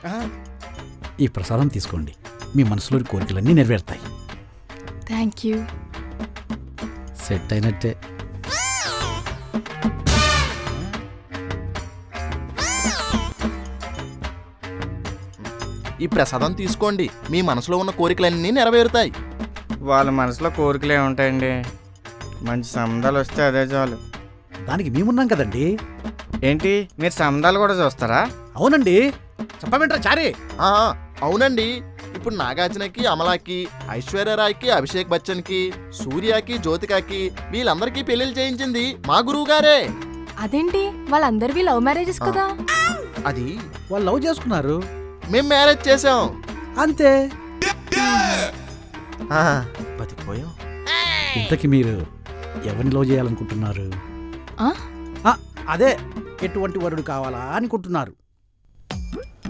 ఈ ప్రసాదం తీసుకోండి, మీ మనసులోని కోరికలన్నీ నెరవేరుతాయి. Thank you. సెట్ అయినట్టే. ఈ ప్రసాదం తీసుకోండి, మీ మనసులో ఉన్న కోరికలన్నీ నెరవేరుతాయి. వాళ్ళ మనసులో కోరికలే ఉంటాయండి, మంచి సంబంధాలు వస్తే అదే చాలు. దానికి మేమున్నాం కదండి. ఏంటి మీరు సంబంధాలు కూడా చూస్తారా? అవునండి, చెప్పమంటారా చారీ? ఆ, అవునండి. ఇప్పుడు నాగార్జునకి, అమలాకి, ఐశ్వర్యరాయ్కి, అభిషేక్ బచ్చన్కి, సూర్యకి, జ్యోతికాకి వీళ్ళందరికీ పెళ్లిళ్ళు చేయించింది మా గురువు గారే. అదేంటి వాళ్ళందరివి లవ్ మ్యారేజెస్ కదా? అది వాళ్ళు లవ్ చేసుకున్నారు మేం మ్యారేజ్ చేసాం అంతే. బతికిపోయాం. ఇంతకీ మీరు ఎవరిని లవ్ చేయాలనుకుంటున్నారు? అదే, ఎటువంటి వరుడు కావాలా అనుకుంటున్నారు?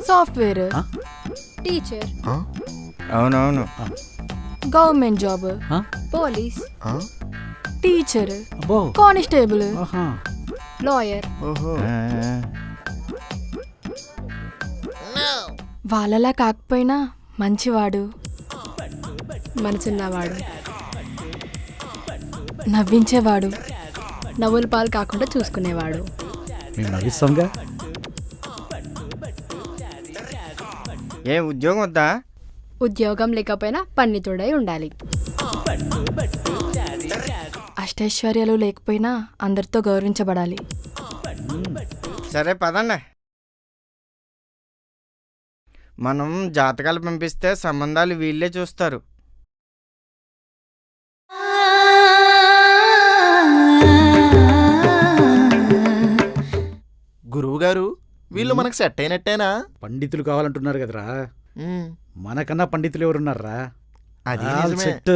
సాఫ్ట్వేర్, టీచర్, అవునవును. గవర్నమెంట్ జాబ్, పోలీస్, టీచర్, అబ్బో, కానిస్టేబుల్, ఆహా, లాయర్. ఓహో. వాళ్ళలా కాకపోయినా మంచివాడు, మనసున్నవాడు, నవ్వించేవాడు, నవ్వుల పాలు కాకుండా చూసుకునేవాడు. మేము నవ్విస్తాంగా. ఏ ఉద్యోగం వద్దా? ఉద్యోగం లేకపోయినా పండితుడై ఉండాలి. అష్టైశ్వర్యాలు లేకపోయినా అందరితో గౌరవించబడాలి. సరే పదండి. మనం జాతకాలు పంపిస్తే సంబంధాలు వీళ్ళే చూస్తారు. గురువు గారు, వీళ్ళు మనకు సెట్ అయినట్టేనా? పండితులు కావాలంటున్నారు కదరా, ఉమ్, మనకన్నా పండితులు ఎవరున్నారా? అది ఆల్ నిజమే. సెట్.